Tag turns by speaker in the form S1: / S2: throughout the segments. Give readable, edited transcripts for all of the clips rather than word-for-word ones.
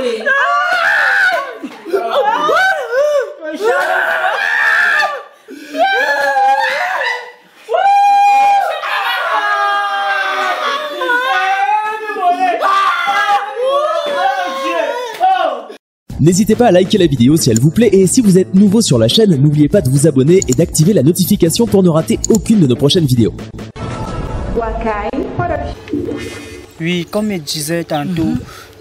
S1: volé.
S2: N'hésitez pas à liker la vidéo si elle vous plaît et si vous êtes nouveau sur la chaîne, n'oubliez pas de vous abonner et d'activer la notification pour ne rater aucune de nos prochaines vidéos.
S3: Oui, comme je disais tantôt,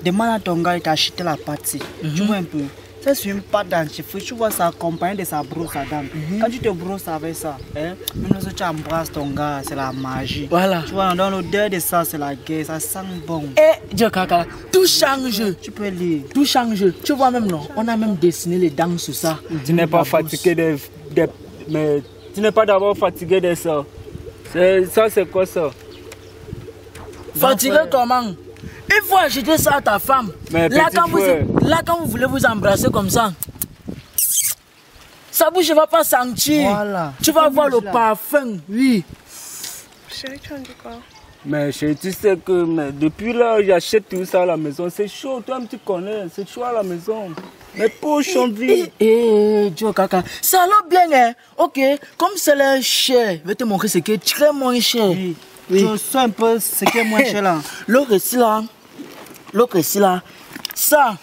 S3: demande à ton gars de t'acheter la pâte. Tu vois un peu. Ça c'est une pâte dentifrice, tu vois ça accompagné de sa brosse à dents. Quand tu te brosses avec ça, hein, même lorsque tu embrasses ton gars, c'est la magie.
S4: Voilà.
S3: Tu vois, dans l'odeur de ça, c'est la guerre, ça sent bon.
S4: Eh, Dieu Kaka, tout change.
S3: Tu peux lire.
S4: Tout change. Tu vois même non, on a même dessiné les dents sur ça.
S5: Tu n'es pas fatigué mais tu n'es pas d'abord fatigué de ça. Ça c'est quoi ça?
S4: Fatigué comment? Il faut acheter ça à ta femme.
S5: Mais
S4: là, quand vous voulez vous embrasser comme ça, sa bouche ne va pas sentir.
S3: Voilà.
S4: Tu vas voir le parfum, oui.
S6: Chérie, tu en dis quoi?
S5: Mais chérie, tu sais que depuis là, j'achète tout ça à la maison. C'est chaud, toi tu connais, c'est chaud à la maison. Mes poches sont vides.
S4: Dieu Kaka, ça alors bien, hein? Ok, comme c'est le cher, je vais te montrer ce qui est très moins cher.
S3: Oui. Tu sais un peu ce qui est moins cher là.
S4: L'autre ici là, ça,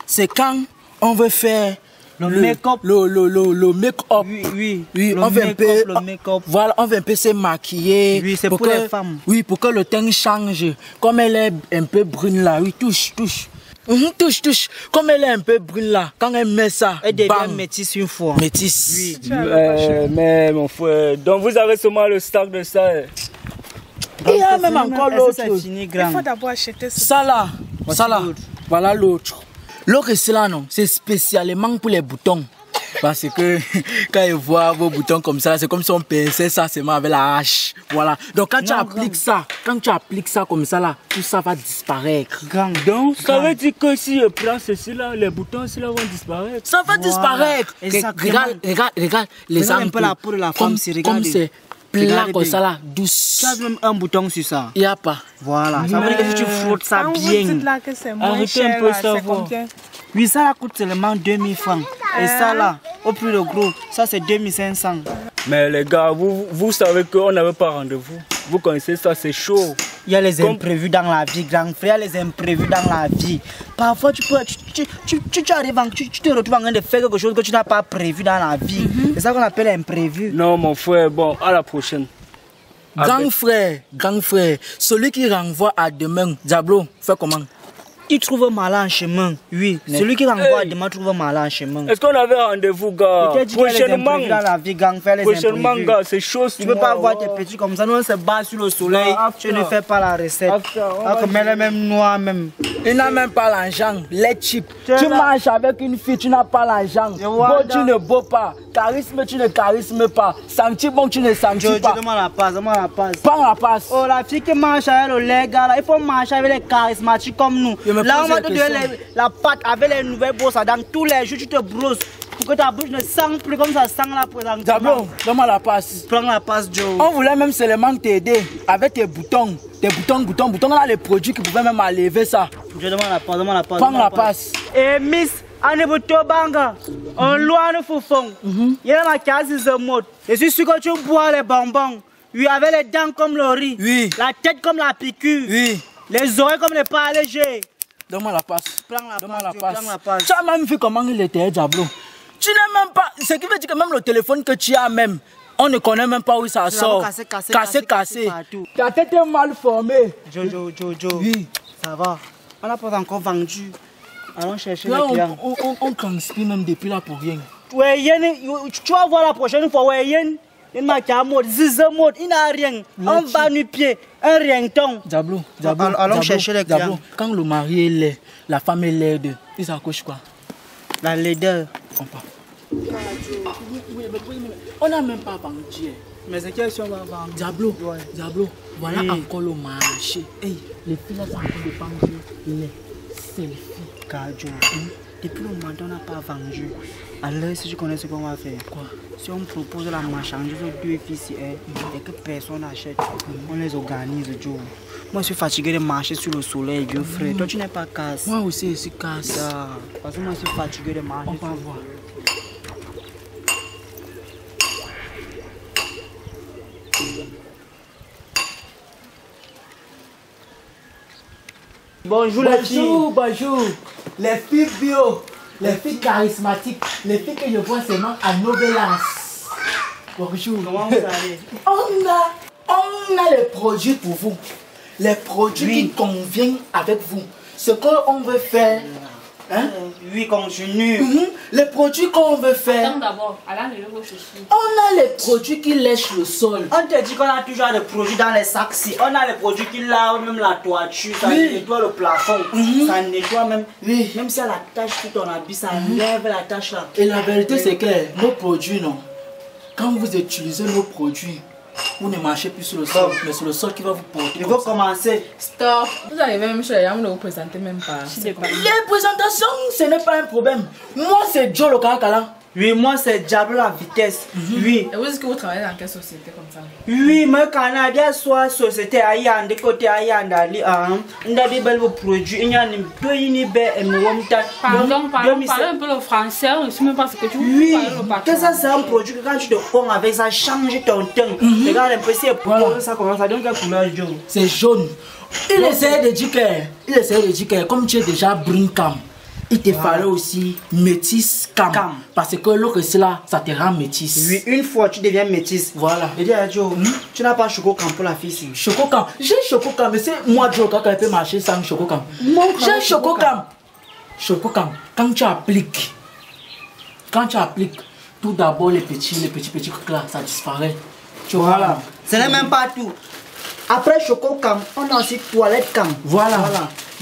S4: c'est quand on veut faire
S3: le make-up.
S4: Le make-up.
S3: Oui.
S4: Oui,
S3: le
S4: on veut un peu.
S3: Le make-up.
S4: Voilà, on veut un peu se maquiller.
S3: Oui, c'est pour les femmes.
S4: Oui, pour que le teint change. Comme elle est un peu brune là, oui, touche. Touche. Comme elle est un peu brune là, quand elle met ça,
S3: elle devient métisse une fois.
S4: Métisse.
S3: Oui.
S5: Mais mon frère, donc vous avez seulement le stock de ça.
S4: Il y a même encore l'autre.
S6: Il faut d'abord acheter ça.
S4: Ça là. Voilà l'autre. L'autre ici là, non, c'est spécialement pour les boutons. Parce que quand ils voient vos boutons comme ça, c'est comme si on pinçait ça seulement avec la hache. Voilà. Donc quand tu appliques ça comme ça là, tout ça va disparaître.
S5: Donc ça veut dire que si je prends ceci là, les boutons ceci là vont disparaître.
S4: Ça va disparaître. Regarde les angles.
S3: Un peu la peau de la femme, c'est
S4: comme c'est plat comme ça là, douce.
S3: Tu as même un bouton sur ça.
S4: Il n'y a pas.
S3: Voilà. Ça veut dire que si tu frottes ça bien.
S6: Vous dites là que c'est moins
S3: Arrêtez
S6: cher,
S3: un peu
S6: là,
S3: ça.
S6: c'est combien?
S3: Oui, ça là coûte seulement 2000 francs. Et ça là, au plus de gros, ça c'est 2500.
S5: Mais les gars, vous savez qu'on n'avait pas rendez-vous. Vous connaissez ça, c'est chaud.
S3: Il y a les imprévus dans la vie, grand frère, il y a les imprévus dans la vie. Parfois, tu arrives, tu te retrouves en train de faire quelque chose que tu n'as pas prévu dans la vie. C'est ça qu'on appelle imprévu.
S5: Non, mon frère, bon, à la prochaine.
S4: Grand frère, celui qui renvoie à demain, Diablo, fais comment?
S3: Il trouve un mal en chemin, oui. Celui qui renvoie à demain trouve un mal en chemin.
S5: Est-ce qu'on avait rendez-vous, gars?
S3: Prochainement, dans la vie, gang, faire les
S5: prochainement, gars, c'est chaud.
S3: Tu ne peux pas voir tes petits comme ça, nous on se bat sur le soleil. Tu ne fais pas la recette. Comme elle est même noire, même.
S4: Il n'a même pas l'argent, les chips. Tu marches avec une fille, tu n'as pas l'argent. Beau, tu ne beau pas. Charisme, tu ne charismes pas. Senti bon, tu ne sentis pas.
S3: Demande la passe, demande la passe.
S4: Prends la passe.
S3: Oh, la fille qui marche avec les gars, là, il faut marcher avec les charismatiques comme nous. Là, on va te donner la pâte avec les nouvelles brosses à dents. Tous les jours, tu te brosses pour que ta bouche ne sent plus comme ça sent là présentement.
S4: Diablo, donne-moi la passe.
S3: Prends la passe, Joe.
S4: On voulait même seulement t'aider avec tes boutons. Tes boutons, là, les produits qui pouvaient même enlever ça.
S3: Je demande la passe, demande la passe.
S4: Prends la passe.
S3: Et Miss, Anebuto Banga, on loin de Foufong. Il y a ma case de mode. Je suis sûr que tu bois les bonbons. Oui, avec les dents comme le riz.
S4: Oui.
S3: La tête comme la piqûre.
S4: Oui.
S3: Les oreilles comme les pas allégés.
S4: Donne-moi la passe.
S3: Prends la passe.
S4: Tu as même vu comment il était, Diablo. Tu n'as même pas. Ce qui veut dire que même le téléphone que tu as même, on ne connaît même pas où ça sort. Cassé. Ta tête est mal formée.
S3: Joe.
S4: Oui.
S3: Ça va. On n'a pas encore vendu. Allons chercher
S4: là,
S3: les clients.
S4: On transpire même depuis là pour rien.
S3: Ouais, tu vas voir la prochaine fois. Ouais, il n'a qu'à mode, il n'a rien. Un bas nu pied, un rington.
S4: Diablo.
S3: Allons chercher les clients.
S4: Quand le mari est laid, la femme est laide, il s'accouche quoi?
S3: La laideur.
S4: On n'a même pas vendu.
S3: Mais c'est quelle chose on va vendre?
S4: Diablo, voilà encore le marché. Hey, les filles là sont en train de vendre les selfies.
S3: depuis le moment on n'a pas vendu. Alors si tu connais ce qu'on va faire, quoi? Si on propose la marchandise aux deux fils et que personne n'achète, on les organise, Joe. Moi je suis fatigué de marcher sur le soleil, Dieu frère. Toi tu n'es pas casse.
S4: Moi aussi je suis casse.
S3: Parce que moi je suis fatigué de marcher.
S4: On va voir.
S3: Bonjour les filles.
S4: Bonjour. Les filles bio, les filles charismatiques, les filles que je vois seulement à Novelas. Bonjour.
S3: Comment vous allez?
S4: On a les produits pour vous. Les produits qui conviennent avec vous. Ce qu'on veut faire. Hein?
S3: Oui, continue.
S4: Les produits qu'on veut faire.
S1: Attends d'abord, vos chaussures.
S4: On a les produits qui lèchent le sol.
S3: On te dit qu'on a toujours des produits dans les sacs. On a les produits qui lavent même la toiture, ça nettoie le plafond, ça nettoie même. Même si la tache sur ton habit, ça lève la tache là.
S4: Et la vérité c'est que nos produits, non. Quand vous utilisez nos produits, vous ne marchez plus sur le sol, mais sur le sol qui va vous porter.
S3: Il faut commencer.
S1: Stop. Vous arrivez même chez les gens, vous ne vous présentez même pas.
S4: Les présentations, ce n'est pas un problème. Moi, c'est Joe le Kakala.
S3: Oui, moi c'est Diablo la vitesse. Oui.
S1: Et vous dites que vous travaillez dans quelle société comme ça?
S3: Oui, mais Canada soit société ailleurs, de côté ailleurs, on a des belles produits. Il y a une
S1: Pardon, parlez un peu le français, je ne sais même pas ce que tu veux parler le patron.
S3: Que ça c'est un produit que quand tu te prends avec ça, change ton teint. Regarde un peu, c'est pour ça commence à donner quelle couleur jaune.
S4: C'est jaune. Il essaie de dire que comme tu es déjà brun cam, il te fallait aussi métis cam. Parce que l'autre là, ça te rend métis.
S3: Oui, une fois tu deviens métis.
S4: Voilà.
S3: Et dis à Joe, tu n'as pas choco cam pour la fille ici.
S4: Choco cam. J'ai choco cam, mais c'est moi Joe quand elle peut marcher sans choco cam. J'ai choco cam. Choco cam. Quand tu appliques, tout d'abord les petits trucs là, ça disparaît. Tu vois là.
S3: Ce n'est même pas tout. Après choco cam, on a aussi toilette cam.
S4: Voilà.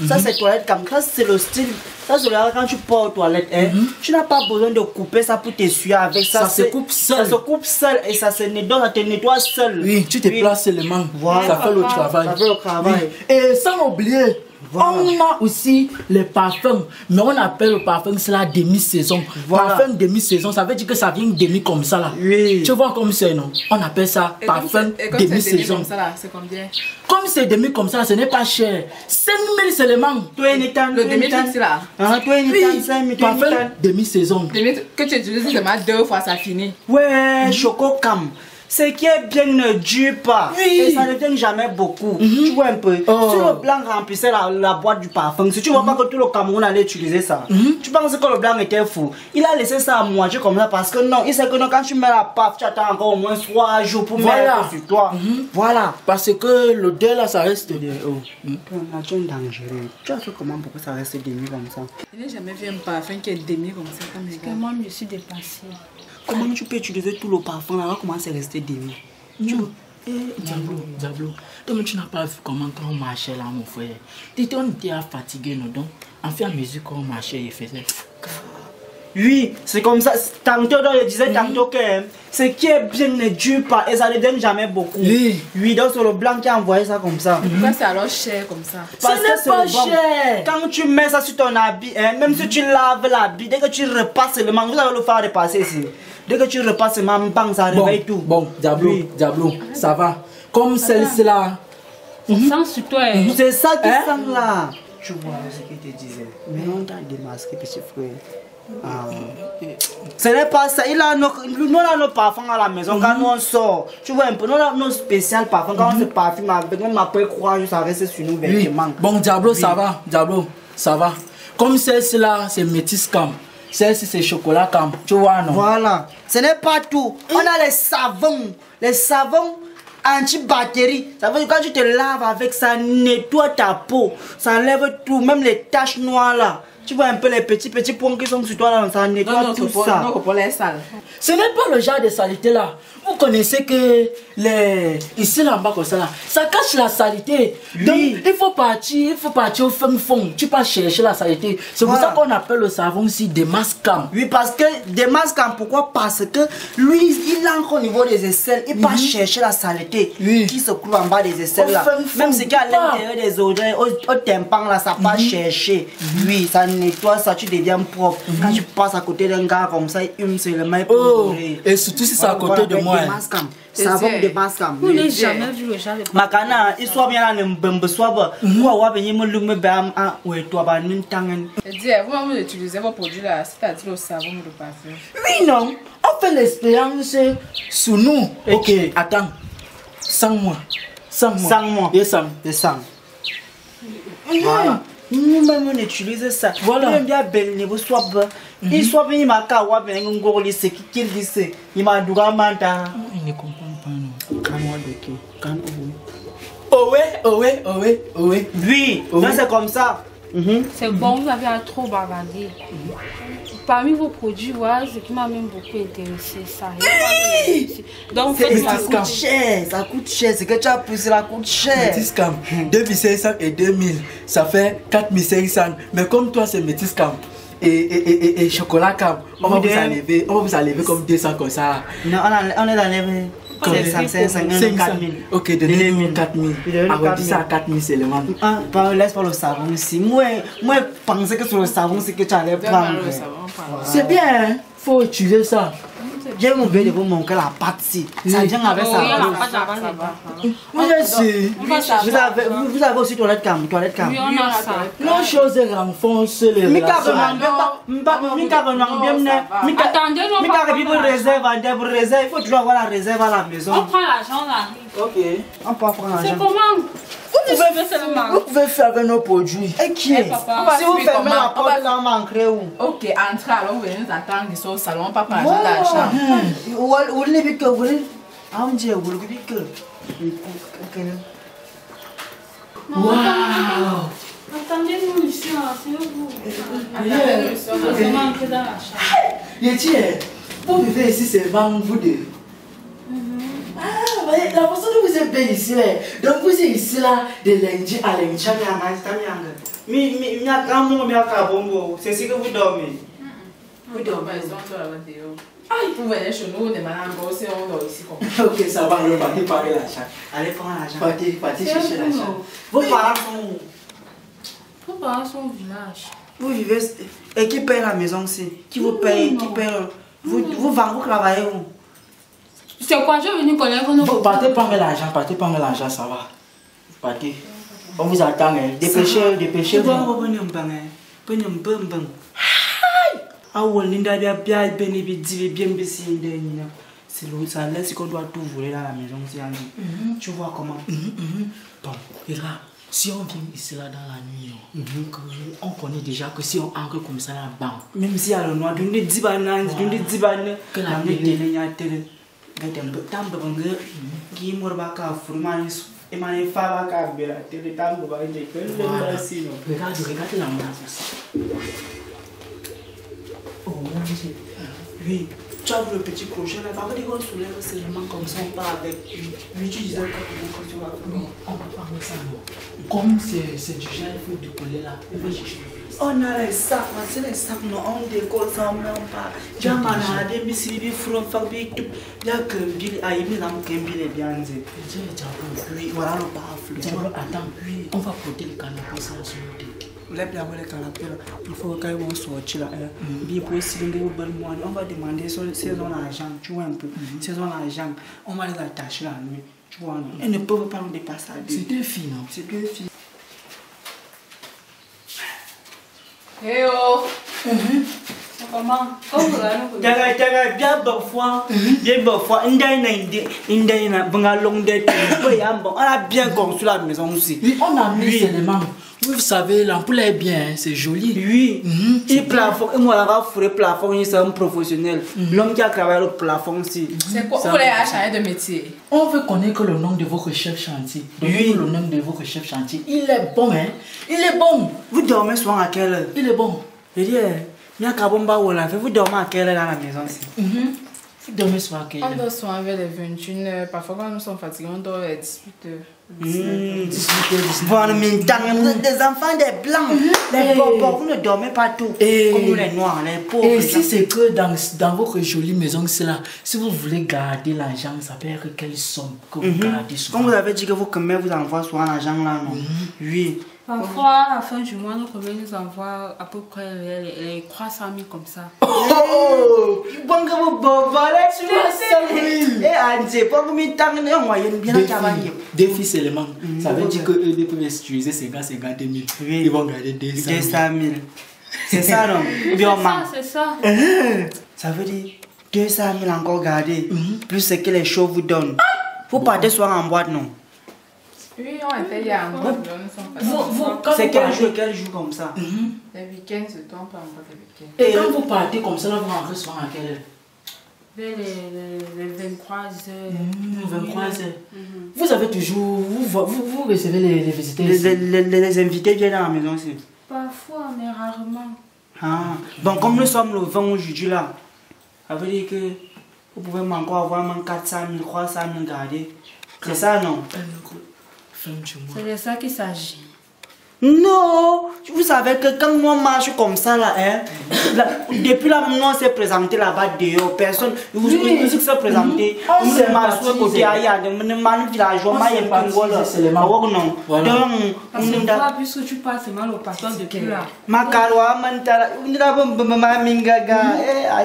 S3: Ça c'est toilette cam. Ça c'est le style. Ça c'est là quand tu pars aux toilettes. Tu n'as pas besoin de couper ça pour t'essuyer avec ça.
S4: Ça se coupe seul.
S3: Ça se coupe seul et ça se nettoie, ça te nettoie seul.
S4: Oui, tu te places seulement.
S3: Voilà.
S4: Ça fait le travail.
S3: Ça fait le travail.
S4: Oui. Et sans oublier, on a aussi les parfums. Mais on appelle le parfum cela demi-saison. Parfum demi-saison, ça veut dire que ça vient demi comme ça là.
S3: Oui.
S4: Tu vois comme c'est non? On appelle ça parfum demi-saison.
S1: Comme ça là, c'est combien?
S4: Comme c'est demi comme ça, ce n'est pas cher. 5000 seulement.
S1: Le demi-saison là.
S4: Oui, parfum demi-saison.
S1: Que tu utilises seulement 2 fois, ça finit.
S3: Ouais, choco cam. Ce qui est bien ne dure pas. Et ça ne devient jamais beaucoup. Tu vois un peu. Si le blanc remplissait la boîte du parfum, si tu vois pas que tout le Cameroun allait utiliser ça, tu penses que le blanc était fou. Il a laissé ça à moitié comme ça parce que non, il sait que non, quand tu mets la paf, tu attends encore au moins 3 jours pour mettre sur toi. Voilà.
S4: Parce que l'odeur là, ça reste.
S3: Tu es dangereux. Tu as fait comment pour que ça reste demi comme ça?
S1: Je n'ai jamais vu un parfum qui est demi comme ça. Parce que moi, je suis dépassée.
S3: Comment tu peux utiliser tout le parfum là, comment c'est resté demi?
S4: Diablo, donc tu n'as pas vu comment quand on marchait là, mon frère. Tu étais fatigué, non? Donc, en fait, à mesure qu'on marchait, il faisait.
S3: Oui, c'est comme ça. Tantôt, je disais tantôt que ce qui est bien ne dure pas et ça ne donne jamais beaucoup. Oui, donc c'est le blanc qui a envoyé ça comme ça.
S1: Pourquoi c'est alors cher comme ça?
S3: Parce que c'est pas cher. Quand tu mets ça sur ton habit, même si tu laves l'habit, dès que tu repasses seulement, vous allez le faire repasser ici. Dès que tu repasses seulement, bang, ça réveille tout.
S4: Bon, Diablo, ça va. Comme celle-ci là.
S1: Ça sent sur toi.
S3: C'est ça qui sent là. Tu vois ce qu'il te disait. Mais on t'a démasqué, petit frère. Ce n'est pas ça. Nous avons nos parfums à la maison quand nous on sort. Tu vois un peu, nous avons nos spéciaux parfums. Quand on se parfume avec, même après croire, ça reste sur nous vêtements.
S4: Bon, Diablo, ça va. Diablo, ça va. Comme celle-ci là, c'est métis cam. Celle-ci, c'est chocolat cam. Tu vois, non?
S3: Voilà. Ce n'est pas tout. On a les savons. Les savons anti-bactéries. Ça veut dire que quand tu te laves avec ça, nettoie ta peau. Ça enlève tout, même les taches noires là. Tu vois un peu les petits points qui sont sur toi là, ça nettoie tout ça.
S1: Non, pour les sales.
S4: Ce n'est pas le genre de saleté là. Vous vous connaissez que ici là en bas comme ça, là, ça cache la saleté. Oui. Donc il faut partir au fond. Tu peux chercher la saleté. C'est pour ça qu'on appelle le savon ici démasquant.
S3: Oui, parce que démasquant, pourquoi? Parce que lui, il entre au niveau des aisselles, il va chercher la saleté qui se trouve en bas des aisselles là. Même ce qui est à l'intérieur des oreilles, au tympan là, ça va chercher. Oui, ça nettoie, ça tu deviens propre. Quand tu passes à côté d'un gars comme ça, il se le met pour
S4: et surtout si c'est à côté de moi.
S3: Savon démasquant.
S6: Vous n'avez jamais vu le genre de
S3: Makana, il soit bien là, ne soit moi, venir me l'homme, bam, ah, ouais, toi, bah, nous t'en.
S1: Vous utilisez vos produits là, c'est-à-dire le savon ou le parfum?
S4: Oui, non. On fait l'expérience sur nous. Ok, attends. Sans moi. Et sans.
S3: Voilà. Nous-mêmes, on utilise ça. Voilà. Il y a bel niveau, soit il soit venu ma kawa, ben, on go lycée, qui lycée. Il m'a dit, manta.
S4: Il ne comprend pas, non. Quand-moi de qui? Oh ouais.
S3: Oui, c'est comme ça.
S6: C'est bon, vous avez trop bavardé. Parmi vos produits, voilà ce qui m'a même beaucoup intéressé. Ça. Donc,
S3: ça coûte cher. Ce que tu as poussé là coûte cher.
S4: Métiscam, 2500 et 2000, ça fait 4500. Mais comme toi, c'est Métiscam et chocolat cam, on va vous enlever comme 200 comme ça.
S3: Non, on est enlevé. Comme 500, 4000.
S4: Ok, donnez-nous 4000. Arrondis ça à 4000 seulement.
S3: Laisse pas le savon ici. Moi, pensais que sur le savon, c'est que tu allais prendre.
S4: C'est bien, faut utiliser ça.
S3: J'ai oublié de vous montrer la pâte ici. Ça vient avec ça. Vous avez aussi toilette cam.
S6: Oui, on a ça.
S4: Non, chose renforce les relations.
S6: Attendez,
S3: pour réserve, il faut toujours avoir la réserve à la maison.
S6: On prend l'argent là.
S3: Ok. On peut prendre l'argent.
S6: C'est comment?
S4: Vous pouvez faire avec nos produits.
S3: Et qui est? Si vous fermez la porte, là, on va entrer où?
S1: Ok, entrez alors, vous venez nous attendre ici au salon, pas parler d'argent.
S3: Vous voulez que vous voulez? Ah, on dit, vous voulez que.
S4: Waouh!
S6: Attendez-nous ici, c'est vous.
S1: Attendez-nous ici,
S6: on va entrer dans la chambre.
S4: Yétier, vous vivez ici, c'est vraiment vous deux. La façon dont vous êtes bien ici, là. Donc vous êtes ici là, de lundi à lundi.
S3: C'est ce que vous dormez.
S1: Vous dormez, ils sont tous à l'intérieur. Vous venez chez nous, on est malade, on dort ici comme ça.
S4: Ok, ça va, on va partir par l'argent.
S3: Allez prendre l'argent.
S4: Partez chercher l'argent.
S3: Vos parents sont où?
S6: Vos parents sont au village.
S3: Vous vivez. Et qui paye la maison aussi? Qui vous paye? Qui paye? Vous travaillez où?
S6: C'est quoi, je vais venir connaître nos
S4: parents. Partez prendre l'argent, ça va. Partez. On vous attend, dépêchez-vous.
S3: Ah ouais, Linda bien bien c'est ça laisse qu'on doit tout voler dans la maison tu vois comment.
S4: Bon, regarde, si on vient ici là dans la nuit, on connaît déjà que si on entre comme ça là bas,
S3: même si à le noir d'une dibana que la nuit télé qui morba ka furman et m'a fa ka bela télé tambo ba de
S4: regarde la main aussi. Oh,
S3: oui, tu as vu le petit crochet là, pas de qu'on soulève seulement comme ça, on part avec lui, tu disais que tu vas.
S4: Oui, on va parler ça, non. Comme c'est du genre, il faut décoller là, il faut chercher.
S3: On a les sacs, c'est les sacs, non, on décolle ça, on n'en pas. Jamana, des missiles, from fabrique, il y a que Bill, il y a un Bill et bien. Oui, voilà le parfum.
S4: Attends, on va porter le canapé sur le sol.
S3: Il faut qu'on sorte là. On va demander saison l'argent, tu vois un peu. Saison l'argent, on va les attacher la nuit. Tu vois, elles ne peuvent pas nous dépasser.
S4: C'est deux filles, non?
S3: C'est deux filles.
S1: Hey oh!
S6: Comment?
S3: Bien parfois, on a bien construit la maison aussi.
S4: Oui, on a mis seulement. Vous savez, l'ampoule est bien, c'est joli.
S3: Oui, il plafond, et moi, là, il plafond, c'est un professionnel. L'homme qui a travaillé le plafond aussi.
S1: C'est quoi? Vous voulez changer de métier?
S4: On veut connaître le nom de votre chef chantier. Oui, le nom de votre chef chantier. Il est bon, hein? Il est bon.
S3: Vous dormez souvent à quelle heure?
S4: Il est bon.
S3: Je dis, vous dormez à quelle heure dans la maison ici?
S4: Vous dormez soir à quelle heure?
S1: On dort souvent vers les 21h. Parfois, quand nous sommes fatigués, on dort vers 18h.
S3: Bon, mais des enfants, des blancs, les pauvres, vous ne dormez pas tout. Comme nous les noirs, les pauvres.
S4: Et si c'est que dans votre jolie maison, c'est là, si vous voulez garder l'argent, ça peut être quelle somme que vous gardez souvent?
S3: Comme vous avez dit que vos commerces vous envoient souvent l'argent là, non? Oui.
S6: Parfois, à la fin du mois, notre commerce nous envoie à peu près les 300 000 comme ça.
S3: Oh! Bon, que vous volez sur la salle. Et Angie, pour que vous t'amenez en moyenne bien à travailler.
S4: Des filles seulement. Ça veut dire qu'eux peuvent utiliser 50 000. Ils vont garder 200 000.
S3: C'est ça, non?
S6: C'est ça.
S3: Ça veut dire 200 000 encore garder. Plus ce que les shows vous donnent. Vous partez soir en boîte, non?
S1: Oui, on était hier en boîte.
S3: C'est quel jour comme ça?
S1: Les week-ends, c'est toi, on peut en boîte les week-ends.
S4: Et quand vous partez comme ça, là, vous rentrez souvent à quelle heure?
S6: Vers les 23h.
S3: 23h.
S4: Vous avez toujours. Vous recevez les visiteurs ici?
S3: Les invités viennent à la maison aussi.
S6: Parfois, mais rarement.
S3: Ah. Bon, comme nous sommes le 20 aujourd'hui là, ça veut dire que vous pouvez encore avoir 400 000, 300 000 gardés. C'est ça, non?
S6: C'est de ça qu'il s'agit.
S3: Non, vous savez que quand on marche comme ça là, hein, depuis là, on s'est présenté là-bas dehors, personne, vous s'est présenté, on s'est marché au côté ailleurs, on est mal villageois, c'est le non. Donc,
S6: puisque tu passes mal au patron depuis là.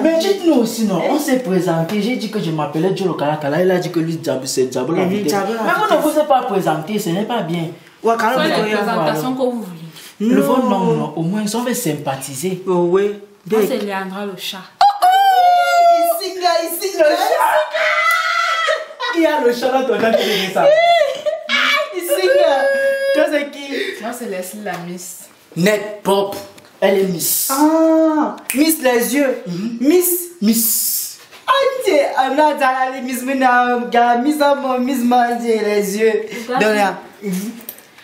S4: Mais dites-nous aussi, non, on s'est présenté, j'ai dit que je m'appelais Joe Kalakala, il a dit que lui, c'est Diabo la vitesse. Mais vous ne vous êtes pas présenté, ce n'est pas bien.
S6: C'est la présentation que vous voulez.
S4: Le fond, non, au moins, on va sympathiser.
S3: Oui.
S6: Moi, c'est Léandra le chat.
S3: Ici, le chat.
S4: Qui a le chat là, toi, quand tu dis ça?
S3: Ici, toi, c'est qui?
S1: Moi, c'est Leslie la Miss.
S4: Net, propre. Elle est Miss.
S3: Ah, Miss les yeux. Miss. Miss manger les yeux.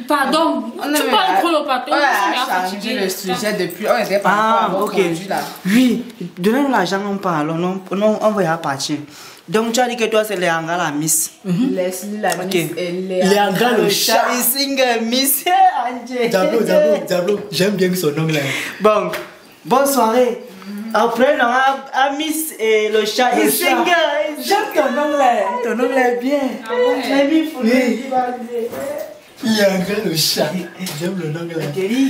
S6: Pardon, tu parles trop le patron.
S1: On a changé le sujet depuis. On était pas encore conduit là.
S3: Oui, donnez-nous l'argent, on parle. On va partir. Donc tu as dit que toi c'est Léandra la Miss.
S1: Leslie la Miss et
S4: Léandra le chat.
S3: Et single Miss.
S4: Diablo, j'aime bien son nom là.
S3: Bon, bonne soirée. Après, on a Miss et le chat et single. J'aime ton nom là. Ton nom là est bien.
S4: Il y a un grand le chat. J'aime le nom là.
S1: Les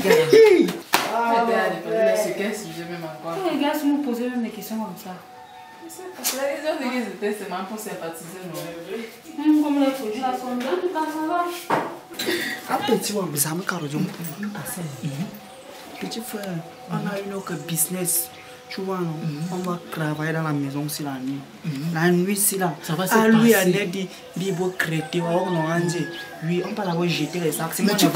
S6: gars, si vous posez même des questions comme ça.
S1: raison de qu'ils étaient seulement pour sympathiser,
S6: non? Comme les produits là sont bien, tout ça va.
S3: Petit frère, ça me carre. Petit frère, on a une autre business. Tu vois, non? On va travailler dans la maison aussi la nuit. La nuit, c'est là.
S4: Ça va se passer.
S3: Lui, on a dit, Bibo crété, oui, on peut l'avoir jeté les sacs.
S4: Mais tu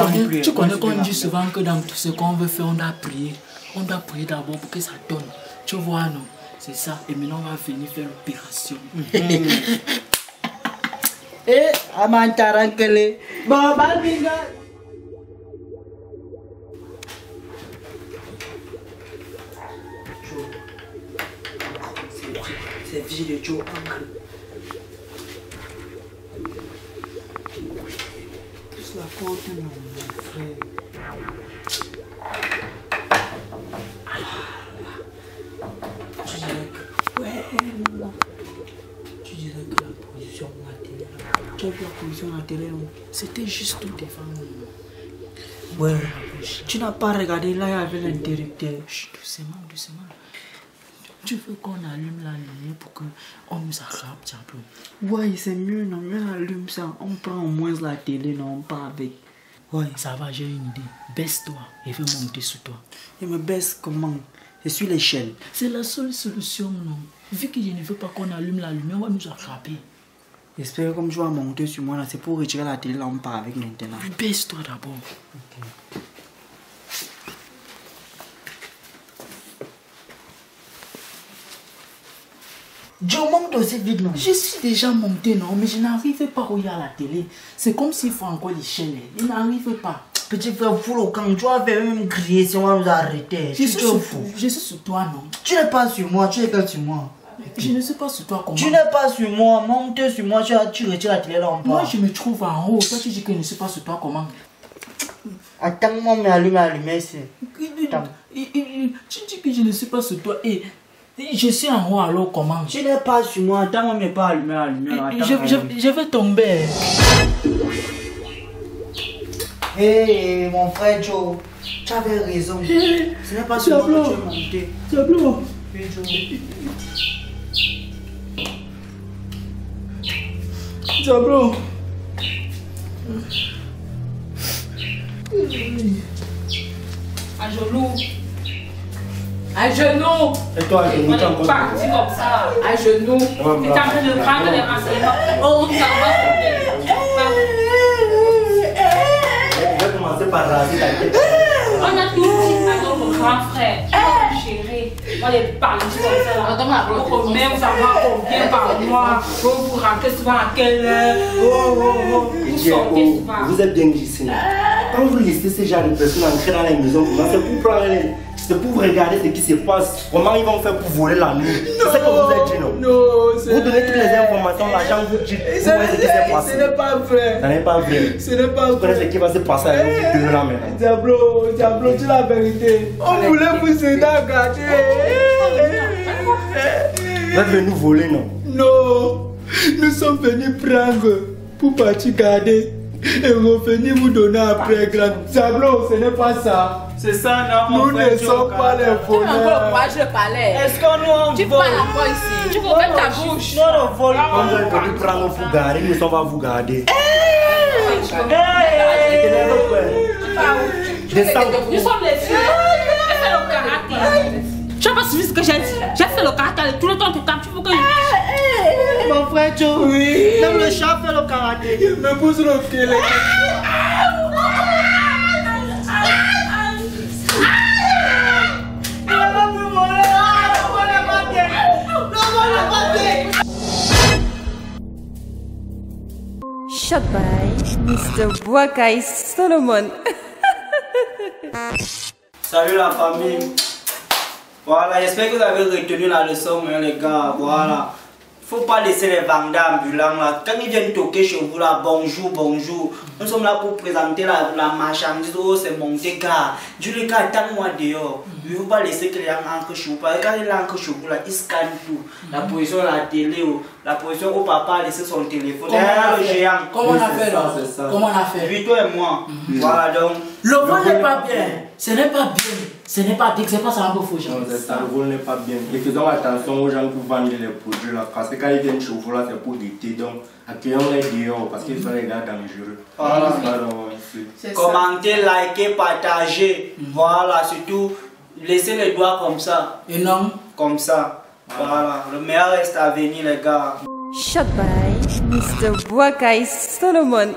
S4: connais qu'on dit souvent que dans tout ce qu'on veut faire, on doit prier. On doit prier d'abord pour que ça donne. Tu vois, non? C'est ça. Et maintenant, on va venir faire l'opération.
S3: Eh, Amantarankele. Bon, Balbinga. C'est vie de Joe Ankle. Pousse la porte, non, mon frère. Tu dirais que... Ouais, non. Tu dirais que la position de la télé... Tu as vu la position de la télé, non? C'était juste tout devant nous. Ouais. Tu n'as pas regardé là, il y avait l'interrupteur.
S4: Doucement, doucement. Tu veux qu'on allume la lumière pour qu'on nous attrape, Diablo?
S3: Ouais, c'est mieux, non? On allume ça. On prend au moins la télé, non? On part avec.
S4: Ouais, ça va, j'ai une idée. Baisse-toi et fais monter sur toi.
S3: Je me baisse comment? Je suis l'échelle.
S4: C'est la seule solution, non? Vu que je ne veux pas qu'on allume la lumière, on va nous attraper.
S3: J'espère que comme je vais monter sur moi, là, c'est pour retirer la télé, là, on part avec maintenant.
S4: Baisse-toi d'abord.
S3: Ok.
S4: Je monte aussi vite, non? Je suis déjà monté, non? Mais je n'arrive pas où il y a la télé. C'est comme s'il faut encore l'échelle. Il n'arrive pas.
S3: Petit frère, fou le camp, tu vas faire même crier si on va nous arrêter.
S4: Je suis sur toi, non?
S3: Tu n'es pas sur moi, tu es pas sur moi.
S4: Je ne sais pas sur toi comment.
S3: Tu n'es pas sur moi, monte sur moi, tu retires la télé là en bas.
S4: Moi je me trouve en haut, toi tu dis que je ne sais pas sur toi comment.
S3: Attends-moi, mais allume ici.
S4: Tu dis que je ne sais pas sur toi et je suis en haut alors comment?
S3: Tu n'es pas sur moi, attends-moi, mais pas allumé.
S4: Je vais tomber.
S3: Hé, mon frère Joe, tu avais raison. Ce n'est pas sur moi que tu es monté.
S4: Diablo. Diablo.
S1: À genoux. À genoux.
S5: Et toi, à genoux, tu as encore
S1: parti comme ça. À genoux. Tu es en train de prendre les renseignements. Oh, ça va.
S5: Je vais commencer par raser ta tête.
S1: On a tout dit à notre grand frère. Chérie, on les parle comme ça. On même savoir combien par mois. Vous rentrez souvent à quelle heure. Vous sortez souvent.
S5: Vous êtes bien ici. Quand vous laissez ces gens de personnes entrer dans la maison, c'est pour prendre, c'est pour regarder ce qui se passe. Comment ils vont faire pour voler la nuit. C'est ce que vous êtes dit, non?
S4: Non,
S5: vous donnez toutes les informations, l'argent vous dit. Vous voyez ce qui s'est passé.
S4: Ce n'est pas vrai.
S5: Ce n'est pas vrai.
S4: Ce n'est pas
S5: Vous connaissez ce qui va se passer avec vous deux là maintenant.
S4: Diablo, dis la vérité. On voulait vous aider à garder.
S5: Vous êtes venus voler, non?
S4: Non, nous sommes venus prendre pour partir garder et revenir vous donner après grand. Diablo, ce n'est pas ça.
S3: C'est ça, non?
S4: Nous ne sommes pas les voleurs.
S1: Moi je parlais.
S3: Est-ce qu'on nous
S1: Tu parles encore ici. Tu ouvres ta bouche.
S3: Non, on vole.
S5: Quand vous êtes venus prendre pour garder, nous sommes pas vous garder. Descends.
S1: Nous sommes les filles. Fais le caractère. Tu n'as pas suivi ce que j'ai dit. J'ai fait le caractère. Tout le temps, tu captes. Tu veux que je...
S3: Mon frère Joe, oui. Même le chat fait le karaté.
S4: Il me pousse le pied.
S7: Shot by Mr. Boakai Solomon.
S3: Salut la famille. Voilà, j'espère que vous avez retenu la leçon, hein, les gars. Voilà. Faut pas laisser les vendeurs ambulants là. Quand ils viennent toquer chez vous là, bonjour, bonjour. Nous sommes là pour présenter la marchandise. Oh, c'est mon gars. Du les gars, attends-moi dehors. Il ne faut pas laisser que les gens entrent chez vous. Quand ils entrent chez vous là, ils scannent tout. La position de la télé, la position où papa a laissé son téléphone. Le géant.
S4: Comment on a fait là? Comment on a fait?
S3: Lui, toi et moi. Voilà donc.
S4: Le vol n'est pas bien. Ce n'est pas bien. Ce n'est pas dick, c'est pas ça un peu faux.
S5: Non, c'est ça, le vol n'est pas bien. Et faisons attention aux gens qui vendent les produits là. Parce que quand ils viennent chez vous là, c'est pour guetter. Donc, accueillons-les dehors parce qu'ils sont des gars dangereux.
S3: Voilà. Commentez, likez, partagez. Voilà, surtout, laissez les doigts comme ça.
S4: Et non?
S3: Comme ça. Voilà, le meilleur reste à venir, les gars.
S7: Shot by Mr. Boakai Solomon.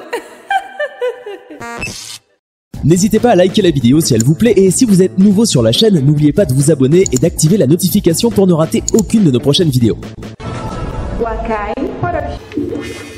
S2: N'hésitez pas à liker la vidéo si elle vous plaît et si vous êtes nouveau sur la chaîne, n'oubliez pas de vous abonner et d'activer la notification pour ne rater aucune de nos prochaines vidéos.
S7: Boakai Production.